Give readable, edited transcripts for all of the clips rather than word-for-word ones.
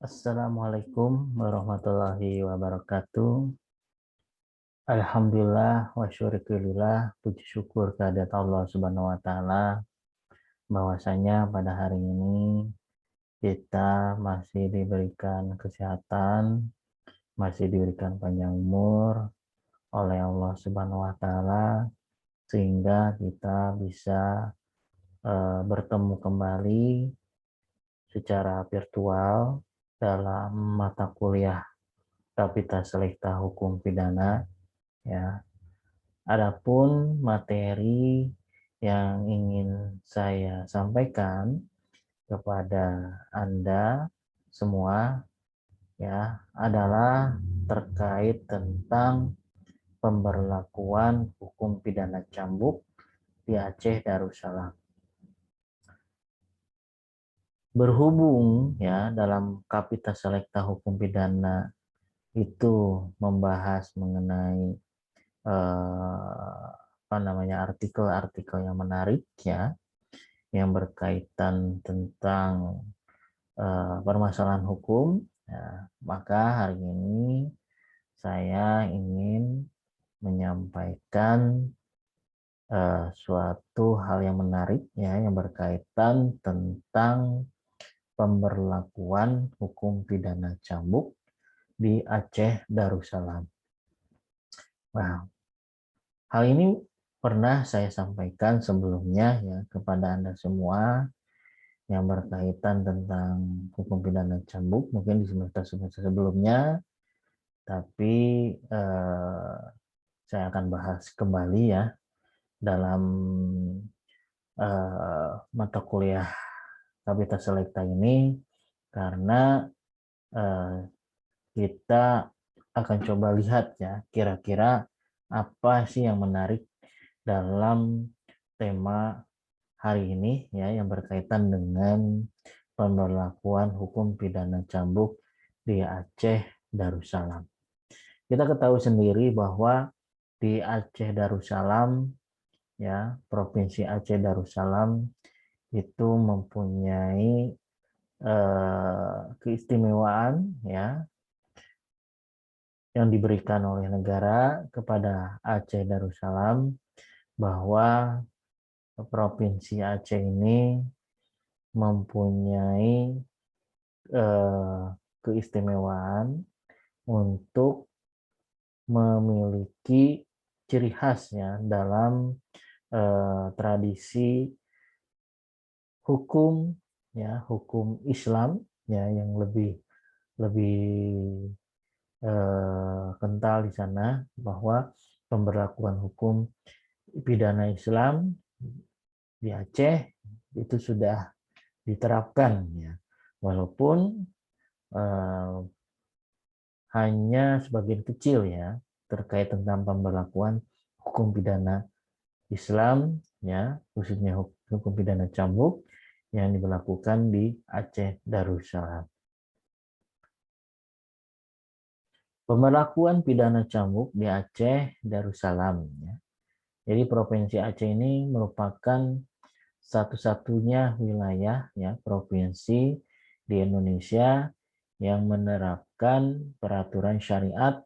Assalamualaikum warahmatullahi wabarakatuh. Alhamdulillah wa syukurillah, puji syukur kehadirat Allah Subhanahu wa taala bahwasanya pada hari ini kita masih diberikan kesehatan, masih diberikan panjang umur oleh Allah Subhanahu wa taala sehingga kita bisa bertemu kembali secara virtual dalam mata kuliah Kapita Selekta Hukum Pidana, ya. Adapun materi yang ingin saya sampaikan kepada Anda semua, ya, adalah terkait tentang pemberlakuan hukum pidana cambuk di Aceh Darussalam. Berhubung, ya, dalam Kapita Selekta Hukum Pidana itu membahas mengenai artikel-artikel yang menarik, ya, yang berkaitan tentang permasalahan hukum, ya, maka hari ini saya ingin menyampaikan suatu hal yang menarik, ya, yang berkaitan tentang pemberlakuan hukum pidana cambuk di Aceh Darussalam. Nah, hal ini pernah saya sampaikan sebelumnya, ya, kepada Anda semua yang berkaitan tentang hukum pidana cambuk mungkin di semester-semester sebelumnya, tapi saya akan bahas kembali, ya, dalam mata kuliah Kapita Selekta ini karena kita akan coba lihat, ya, kira-kira apa sih yang menarik dalam tema hari ini, ya, yang berkaitan dengan pemberlakuan hukum pidana cambuk di Aceh Darussalam. Kita ketahui sendiri bahwa di Aceh Darussalam, ya, Provinsi Aceh Darussalam itu mempunyai keistimewaan, ya, yang diberikan oleh negara kepada Aceh Darussalam, bahwa Provinsi Aceh ini mempunyai keistimewaan untuk memiliki ciri khasnya dalam tradisi hukum, ya, hukum Islam, ya, yang lebih kental di sana, bahwa pemberlakuan hukum pidana Islam di Aceh itu sudah diterapkan, ya, walaupun hanya sebagian kecil, ya, terkait tentang pemberlakuan hukum pidana Islam, ya, khususnya hukum pidana cambuk yang diberlakukan di Aceh Darussalam. Pemberlakuan pidana cambuk di Aceh Darussalam, ya. Jadi Provinsi Aceh ini merupakan satu-satunya wilayah, ya, provinsi di Indonesia yang menerapkan peraturan syariat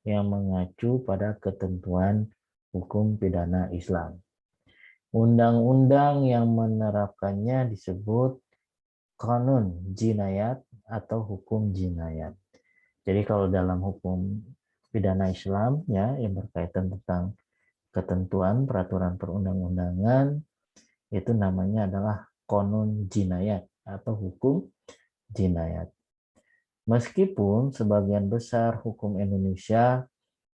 yang mengacu pada ketentuan hukum pidana Islam. Undang-undang yang menerapkannya disebut Qanun Jinayat atau hukum jinayat. Jadi kalau dalam hukum pidana Islam, ya, yang berkaitan tentang ketentuan peraturan perundang-undangan, itu namanya adalah Qanun Jinayat atau hukum jinayat. Meskipun sebagian besar hukum Indonesia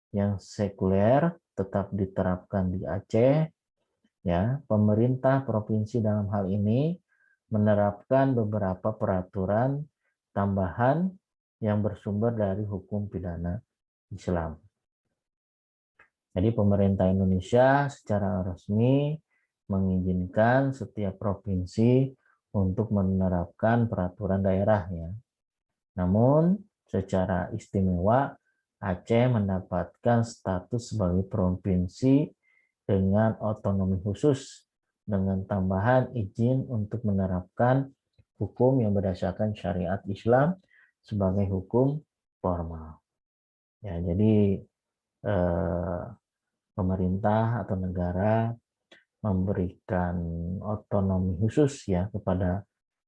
yang sekuler tetap diterapkan di Aceh, ya, pemerintah provinsi dalam hal ini menerapkan beberapa peraturan tambahan yang bersumber dari hukum pidana Islam. Jadi pemerintah Indonesia secara resmi mengizinkan setiap provinsi untuk menerapkan peraturan daerahnya. Namun secara istimewa Aceh mendapatkan status sebagai provinsi dengan otonomi khusus dengan tambahan izin untuk menerapkan hukum yang berdasarkan syariat Islam sebagai hukum formal. Ya, jadi pemerintah atau negara memberikan otonomi khusus ya kepada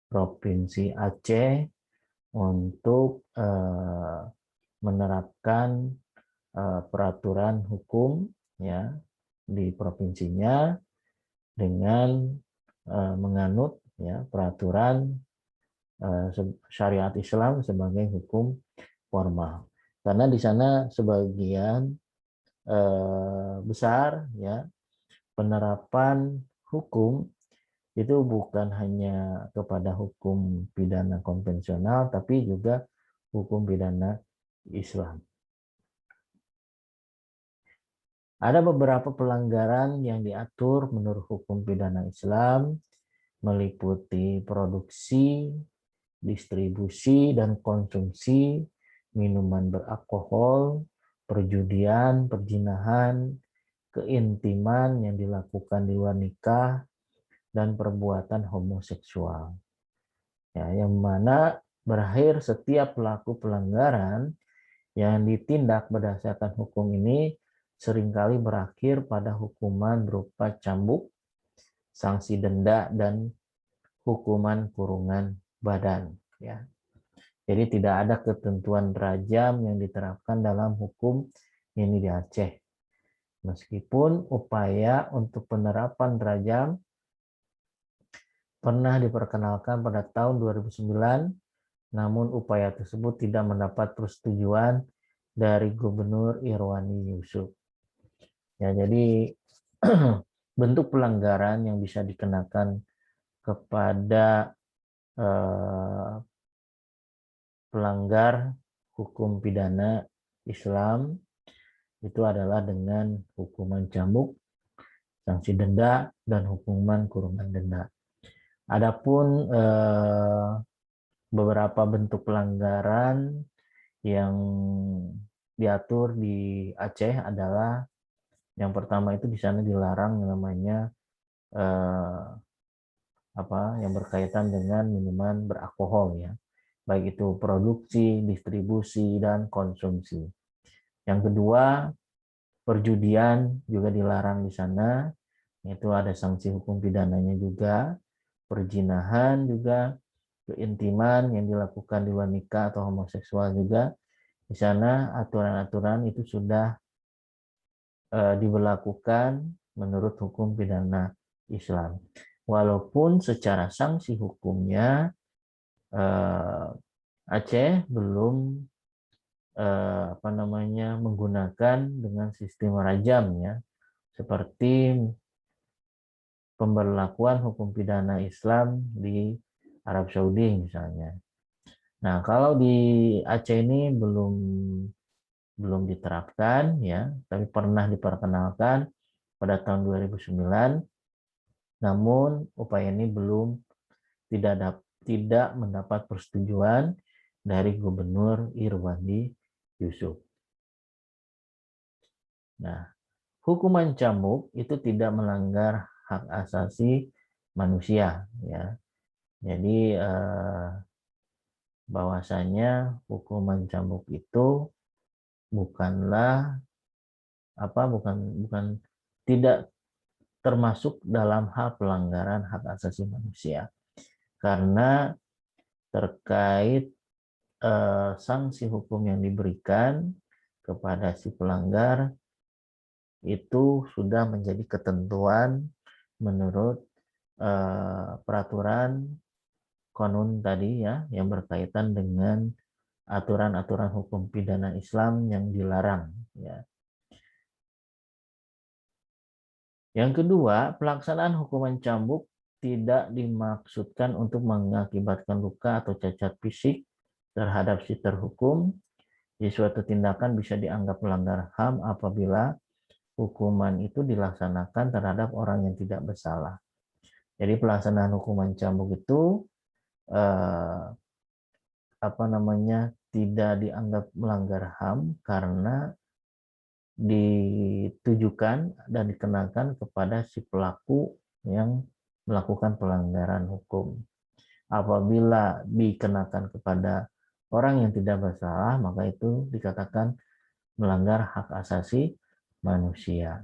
Provinsi Aceh untuk menerapkan peraturan hukum ya di provinsinya dengan menganut ya peraturan syariat Islam sebagai hukum formal. Karena di sana sebagian besar ya penerapan hukum itu bukan hanya kepada hukum pidana konvensional tapi juga hukum pidana Islam. Ada beberapa pelanggaran yang diatur menurut hukum pidana Islam meliputi produksi, distribusi dan konsumsi minuman beralkohol, perjudian, perzinahan, keintiman yang dilakukan di luar nikah, dan perbuatan homoseksual. Ya, yang mana berakhir setiap pelaku pelanggaran yang ditindak berdasarkan hukum ini seringkali berakhir pada hukuman berupa cambuk, sanksi denda, dan hukuman kurungan badan. Ya. Jadi tidak ada ketentuan rajam yang diterapkan dalam hukum ini di Aceh. Meskipun upaya untuk penerapan rajam pernah diperkenalkan pada tahun 2009, namun upaya tersebut tidak mendapat persetujuan dari Gubernur Irwandi Yusuf. Ya, jadi bentuk pelanggaran yang bisa dikenakan kepada pelanggar hukum pidana Islam itu adalah dengan hukuman cambuk, sanksi denda, dan hukuman kurungan denda. Adapun beberapa bentuk pelanggaran yang diatur di Aceh adalah yang pertama itu di sana dilarang namanya yang berkaitan dengan minuman beralkohol ya, baik itu produksi, distribusi, dan konsumsi. Yang kedua, perjudian juga dilarang di sana, itu ada sanksi hukum pidananya juga, perzinahan juga, keintiman yang dilakukan di luar nikah atau homoseksual juga. Di sana aturan-aturan itu sudah diberlakukan menurut hukum pidana Islam. Walaupun secara sanksi hukumnya Aceh belum menggunakan dengan sistem rajam ya, seperti pemberlakuan hukum pidana Islam di Arab Saudi misalnya. Nah, kalau di Aceh ini belum diterapkan ya, tapi pernah diperkenalkan pada tahun 2009. Namun upaya ini tidak mendapat persetujuan dari Gubernur Irwandi Yusuf. Nah, hukuman cambuk itu tidak melanggar hak asasi manusia ya. Jadi bahwasanya hukuman cambuk itu bukan tidak termasuk dalam hal pelanggaran hak asasi manusia karena terkait sanksi hukum yang diberikan kepada si pelanggar itu sudah menjadi ketentuan menurut peraturan konun tadi ya yang berkaitan dengan aturan-aturan hukum pidana Islam yang dilarang ya. Yang kedua, pelaksanaan hukuman cambuk tidak dimaksudkan untuk mengakibatkan luka atau cacat fisik terhadap si terhukum. Jadi suatu tindakan bisa dianggap melanggar HAM apabila hukuman itu dilaksanakan terhadap orang yang tidak bersalah. Jadi pelaksanaan hukuman cambuk itu tidak dianggap melanggar HAM karena ditujukan dan dikenakan kepada si pelaku yang melakukan pelanggaran hukum. Apabila dikenakan kepada orang yang tidak bersalah, maka itu dikatakan melanggar hak asasi manusia.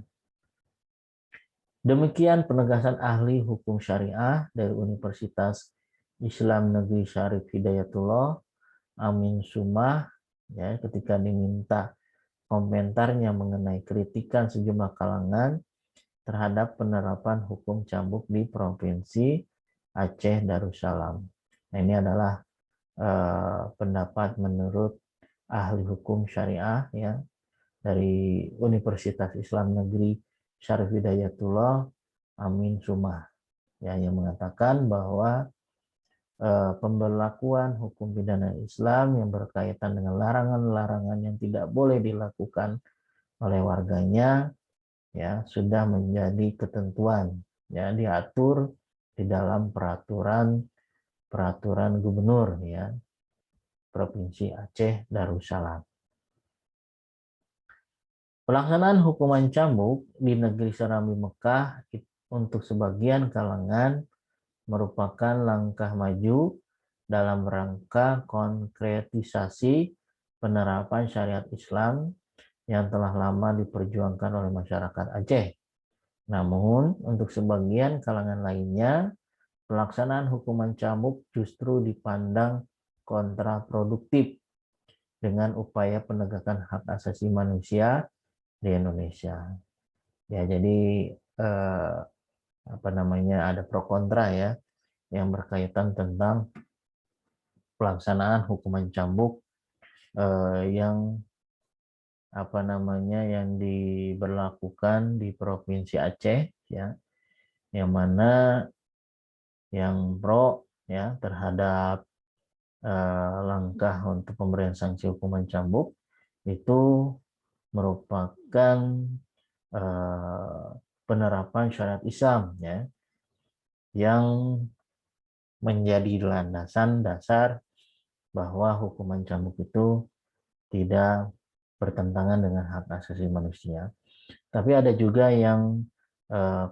Demikian penegasan ahli hukum syariah dari Universitas Islam Negeri Syarif Hidayatullah Amin Sumah, ya, ketika diminta komentarnya mengenai kritikan sejumlah kalangan terhadap penerapan hukum cambuk di Provinsi Aceh Darussalam. Nah, ini adalah pendapat menurut ahli hukum syariah, ya, dari Universitas Islam Negeri Syarif Hidayatullah Amin Sumah, ya, yang mengatakan bahwa pemberlakuan hukum pidana Islam yang berkaitan dengan larangan-larangan yang tidak boleh dilakukan oleh warganya, ya, sudah menjadi ketentuan, ya, diatur di dalam peraturan gubernur, ya, Provinsi Aceh Darussalam. Pelaksanaan hukuman cambuk di negeri Serambi Mekah untuk sebagian kalangan merupakan langkah maju dalam rangka konkretisasi penerapan syariat Islam yang telah lama diperjuangkan oleh masyarakat Aceh. Namun, untuk sebagian kalangan lainnya, pelaksanaan hukuman cambuk justru dipandang kontraproduktif dengan upaya penegakan hak asasi manusia di Indonesia. Ya, jadi ada pro kontra, ya, yang berkaitan tentang pelaksanaan hukuman cambuk yang diberlakukan di Provinsi Aceh, ya, yang mana yang pro, ya, terhadap langkah untuk pemberian sanksi hukuman cambuk itu merupakan penerapan syariat Islam, ya, yang menjadi landasan dasar bahwa hukuman cambuk itu tidak bertentangan dengan hak asasi manusia. Tapi ada juga yang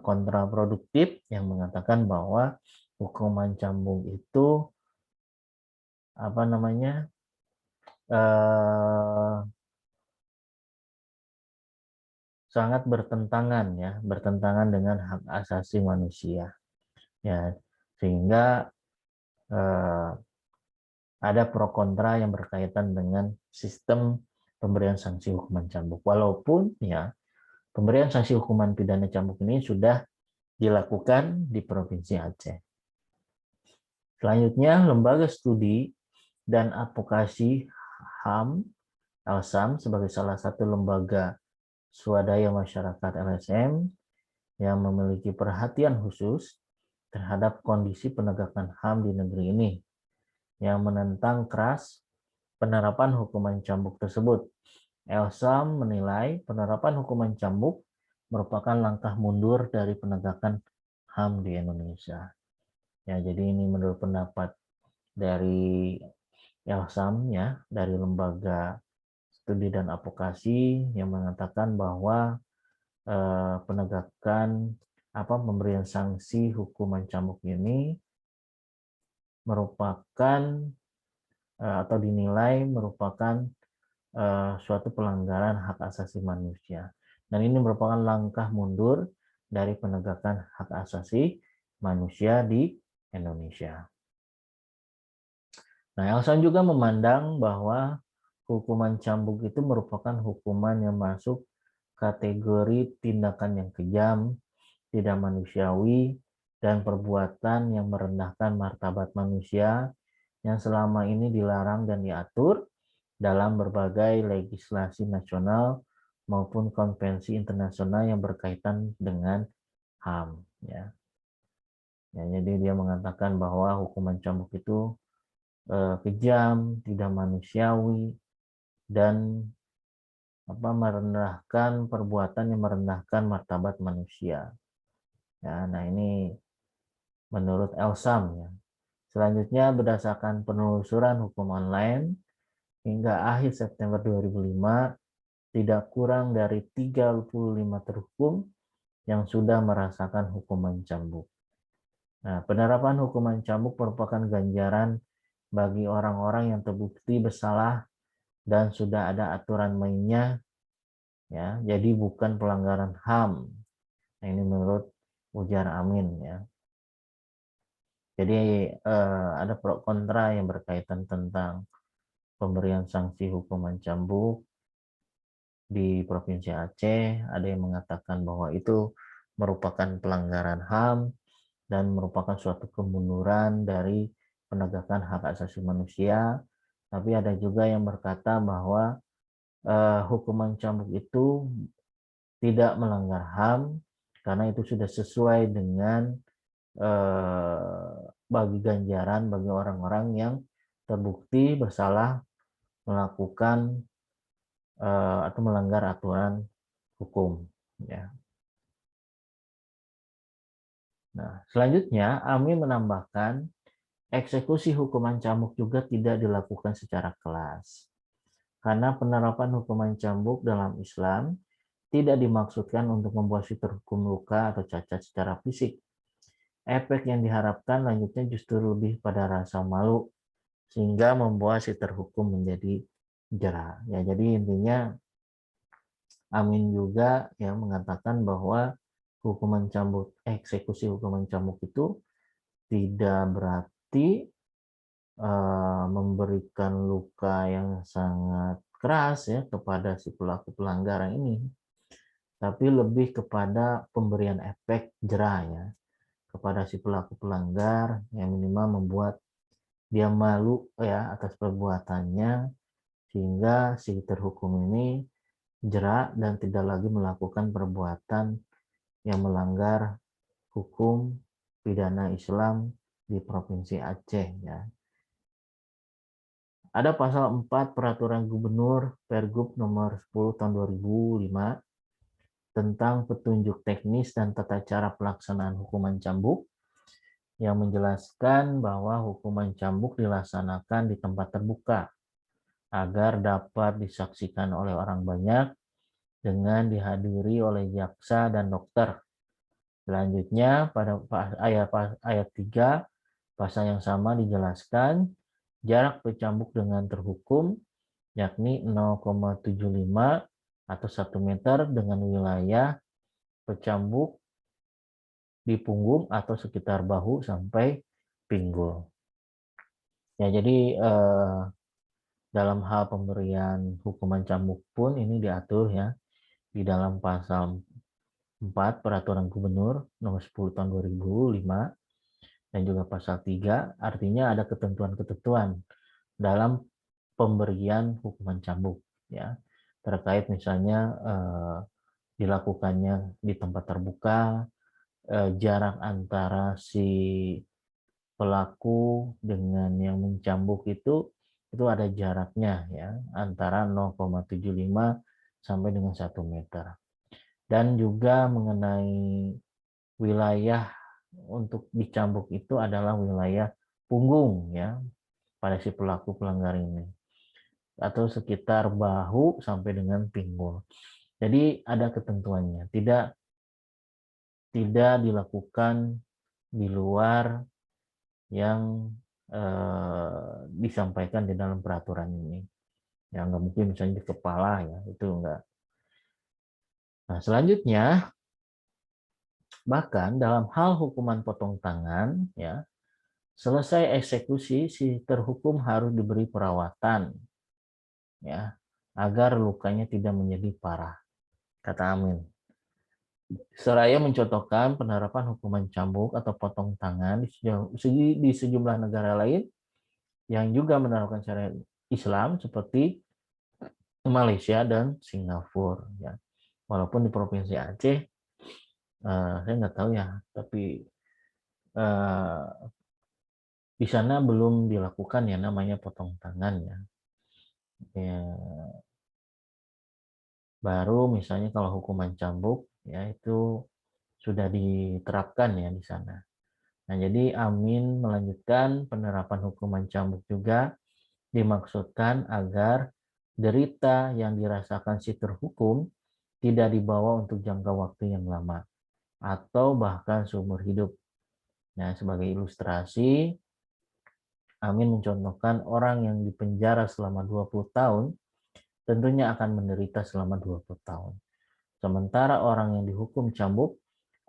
kontraproduktif yang mengatakan bahwa hukuman cambuk itu sangat bertentangan dengan hak asasi manusia, ya, sehingga ada pro kontra yang berkaitan dengan sistem pemberian sanksi hukuman cambuk. Walaupun, ya, pemberian sanksi hukuman pidana cambuk ini sudah dilakukan di Provinsi Aceh. Selanjutnya, Lembaga Studi dan Advokasi HAM (LSAM) sebagai salah satu lembaga swadaya masyarakat LSM yang memiliki perhatian khusus terhadap kondisi penegakan HAM di negeri ini, yang menentang keras penerapan hukuman cambuk tersebut. LSAM menilai penerapan hukuman cambuk merupakan langkah mundur dari penegakan HAM di Indonesia. Ya, jadi ini menurut pendapat dari LSAM, ya, dari Lembaga Studi dan Advokasi, yang mengatakan bahwa pemberian sanksi hukuman cambuk ini merupakan atau dinilai merupakan suatu pelanggaran hak asasi manusia. Dan ini merupakan langkah mundur dari penegakan hak asasi manusia di Indonesia. Nah, LSAM juga memandang bahwa hukuman cambuk itu merupakan hukuman yang masuk kategori tindakan yang kejam, tidak manusiawi, dan perbuatan yang merendahkan martabat manusia yang selama ini dilarang dan diatur dalam berbagai legislasi nasional maupun konvensi internasional yang berkaitan dengan HAM. Ya, jadi dia mengatakan bahwa hukuman cambuk itu kejam, tidak manusiawi, dan merendahkan perbuatan yang merendahkan martabat manusia. Ya, nah ini menurut LSAM, ya. Selanjutnya, berdasarkan penelusuran hukum online hingga akhir September 2005, tidak kurang dari 35 terhukum yang sudah merasakan hukuman cambuk. Nah, penerapan hukuman cambuk merupakan ganjaran bagi orang-orang yang terbukti bersalah dan sudah ada aturan mainnya, ya. Jadi bukan pelanggaran HAM. Nah, ini menurut ujar Amin, ya. Jadi ada pro kontra yang berkaitan tentang pemberian sanksi hukuman cambuk di Provinsi Aceh. Ada yang mengatakan bahwa itu merupakan pelanggaran HAM dan merupakan suatu kemunduran dari penegakan hak asasi manusia. Tapi ada juga yang berkata bahwa hukuman cambuk itu tidak melanggar HAM karena itu sudah sesuai dengan bagi ganjaran bagi orang-orang yang terbukti bersalah melakukan atau melanggar aturan hukum, ya. Nah, selanjutnya Ami menambahkan eksekusi hukuman cambuk juga tidak dilakukan secara kelas karena penerapan hukuman cambuk dalam Islam tidak dimaksudkan untuk membuat si terhukum luka atau cacat secara fisik. Efek yang diharapkan lanjutnya justru lebih pada rasa malu sehingga membuat si terhukum menjadi jera. Ya, jadi intinya Amin juga ya mengatakan bahwa hukuman cambuk, eksekusi hukuman cambuk itu tidak berarti memberikan luka yang sangat keras ya kepada si pelaku pelanggaran ini, tapi lebih kepada pemberian efek jera ya kepada si pelaku pelanggar yang minimal membuat dia malu ya atas perbuatannya sehingga si terhukum ini jera dan tidak lagi melakukan perbuatan yang melanggar hukum pidana Islam di Provinsi Aceh, ya. Ada pasal 4 Peraturan Gubernur Pergub nomor 10 tahun 2005 tentang petunjuk teknis dan tata cara pelaksanaan hukuman cambuk yang menjelaskan bahwa hukuman cambuk dilaksanakan di tempat terbuka agar dapat disaksikan oleh orang banyak dengan dihadiri oleh jaksa dan dokter. Selanjutnya pada ayat 3 pasal yang sama dijelaskan jarak bercambuk dengan terhukum yakni 0,75 atau 1 meter dengan wilayah bercambuk di punggung atau sekitar bahu sampai pinggul. Ya, jadi dalam hal pemberian hukuman cambuk pun ini diatur ya di dalam pasal 4 Peraturan Gubernur nomor 10 tahun 2005 dan juga pasal 3, artinya ada ketentuan-ketentuan dalam pemberian hukuman cambuk ya terkait misalnya dilakukannya di tempat terbuka, jarak antara si pelaku dengan yang mencambuk itu ada jaraknya ya antara 0,75 sampai dengan 1 meter. Dan juga mengenai wilayah untuk dicambuk itu adalah wilayah punggung ya pada si pelaku pelanggar ini atau sekitar bahu sampai dengan pinggul. Jadi ada ketentuannya, tidak dilakukan di luar yang disampaikan di dalam peraturan ini. Ya nggak mungkin misalnya di kepala ya, itu enggak. Nah, selanjutnya bahkan dalam hal hukuman potong tangan ya, selesai eksekusi si terhukum harus diberi perawatan ya agar lukanya tidak menjadi parah, kata Amin. Seraya mencontohkan penerapan hukuman cambuk atau potong tangan di sejumlah negara lain yang juga menerapkan syariat Islam seperti Malaysia dan Singapura. Ya. Walaupun di Provinsi Aceh, saya nggak tahu ya, tapi di sana belum dilakukan ya namanya potong tangan ya. Baru misalnya kalau hukuman cambuk ya itu sudah diterapkan ya di sana. Nah, jadi Amin melanjutkan penerapan hukuman cambuk juga dimaksudkan agar derita yang dirasakan si terhukum tidak dibawa untuk jangka waktu yang lama atau bahkan seumur hidup. Nah, sebagai ilustrasi, Amin mencontohkan orang yang dipenjara selama 20 tahun tentunya akan menderita selama 20 tahun. Sementara orang yang dihukum cambuk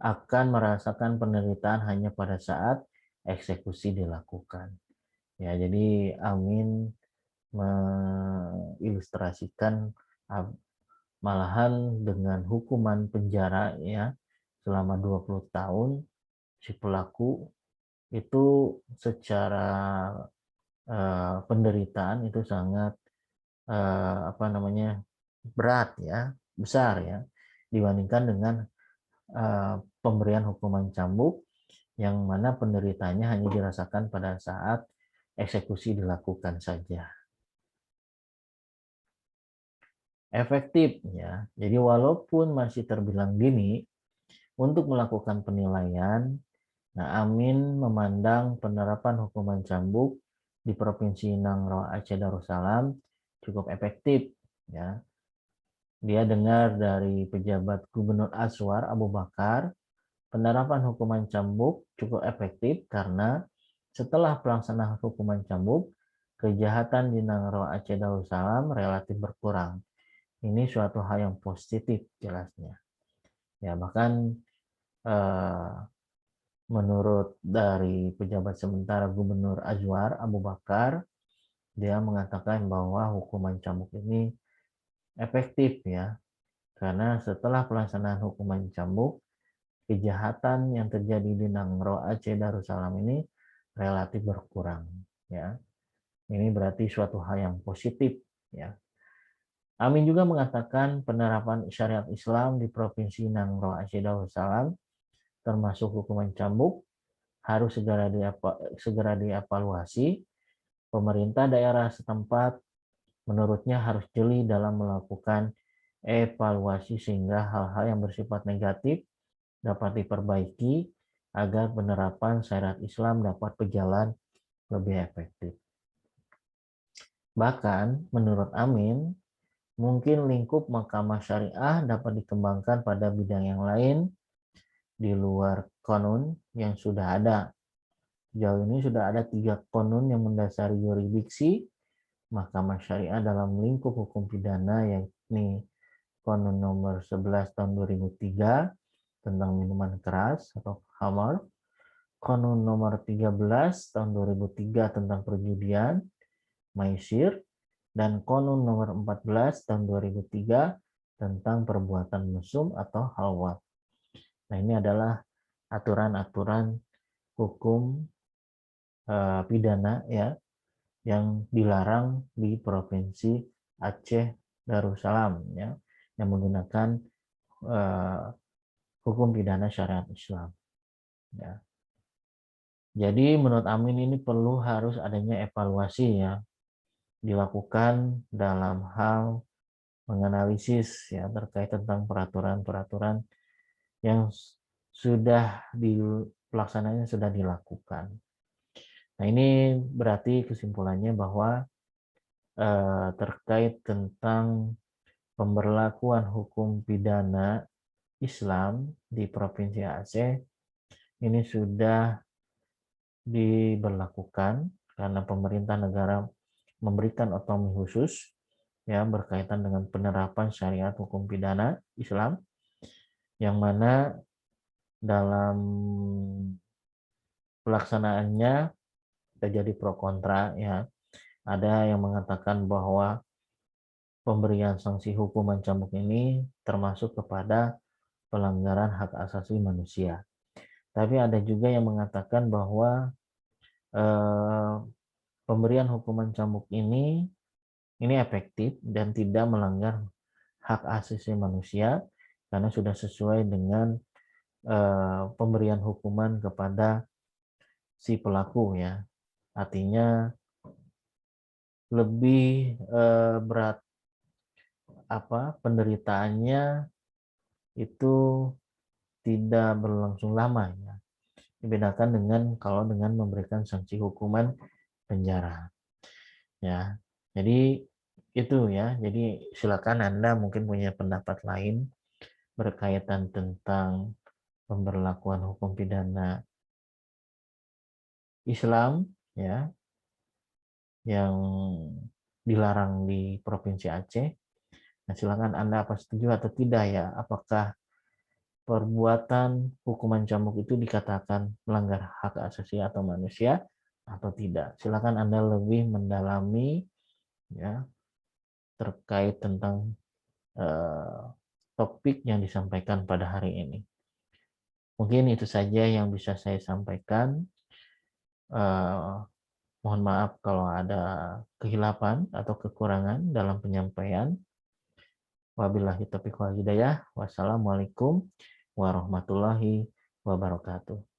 akan merasakan penderitaan hanya pada saat eksekusi dilakukan. Ya, jadi Amin mengilustrasikan malahan dengan hukuman penjara ya selama 20 tahun si pelaku itu secara penderitaan itu sangat berat ya, besar ya dibandingkan dengan pemberian hukuman cambuk yang mana penderitaannya hanya dirasakan pada saat eksekusi dilakukan saja. Efektif ya. Jadi walaupun masih terbilang dini untuk melakukan penilaian, nah Amin memandang penerapan hukuman cambuk di Provinsi Nangro Aceh Darussalam cukup efektif ya. Dia dengar dari pejabat Gubernur Aswar Abu Bakar, penerapan hukuman cambuk cukup efektif karena setelah pelaksanaan hukuman cambuk, kejahatan di Nangro Aceh Darussalam relatif berkurang. Ini suatu hal yang positif jelasnya. Ya, bahkan menurut dari pejabat sementara Gubernur Azwar Abu Bakar, dia mengatakan bahwa hukuman cambuk ini efektif ya, karena setelah pelaksanaan hukuman cambuk, kejahatan yang terjadi di Nangro Aceh Darussalam ini relatif berkurang ya. Ini berarti suatu hal yang positif ya. Amin juga mengatakan penerapan syariat Islam di Provinsi Nangro Aceh Darussalam termasuk hukuman cambuk harus segera dievaluasi. Pemerintah daerah setempat menurutnya harus jeli dalam melakukan evaluasi sehingga hal-hal yang bersifat negatif dapat diperbaiki agar penerapan syariat Islam dapat berjalan lebih efektif. Bahkan menurut Amin, mungkin lingkup mahkamah syariah dapat dikembangkan pada bidang yang lain di luar konun yang sudah ada. Sejauh ini sudah ada 3 konun yang mendasari yurisdiksi mahkamah syariah dalam lingkup hukum pidana, yakni Konun nomor 11 tahun 2003 tentang minuman keras atau khamar, Konun nomor 13 tahun 2003 tentang perjudian, maisir, dan Konun nomor 14 tahun 2003 tentang perbuatan mesum atau halwat. Nah, ini adalah aturan-aturan hukum pidana ya yang dilarang di Provinsi Aceh Darussalam ya, yang menggunakan hukum pidana syariat Islam. Ya. Jadi menurut Amin ini harus adanya evaluasi ya dilakukan dalam hal menganalisis ya terkait tentang peraturan-peraturan yang sudah pelaksananya sudah dilakukan. Nah, ini berarti kesimpulannya bahwa terkait tentang pemberlakuan hukum pidana Islam di Provinsi Aceh ini sudah diberlakukan karena pemerintah negara memberikan otonomi khusus ya berkaitan dengan penerapan syariat hukum pidana Islam, yang mana dalam pelaksanaannya terjadi pro kontra ya. Ada yang mengatakan bahwa pemberian sanksi hukuman cambuk ini termasuk kepada pelanggaran hak asasi manusia. Tapi ada juga yang mengatakan bahwa pemberian hukuman cambuk ini efektif dan tidak melanggar hak asasi manusia karena sudah sesuai dengan pemberian hukuman kepada si pelaku ya. Artinya lebih berat penderitaannya itu tidak berlangsung lama ya. Dibedakan dengan kalau dengan memberikan sanksi hukuman penjara. Ya. Jadi itu ya. Jadi silakan Anda mungkin punya pendapat lain berkaitan tentang pemberlakuan hukum pidana Islam ya yang dilarang di Provinsi Aceh. Nah, silakan Anda apa setuju atau tidak ya, apakah perbuatan hukuman cambuk itu dikatakan melanggar hak asasi atau manusia atau tidak. Silakan Anda lebih mendalami ya terkait tentang topik yang disampaikan pada hari ini. Mungkin itu saja yang bisa saya sampaikan. Mohon maaf kalau ada kehilapan atau kekurangan dalam penyampaian. Wabillahi taufiq wal hidayah. Wassalamualaikum warahmatullahi wabarakatuh.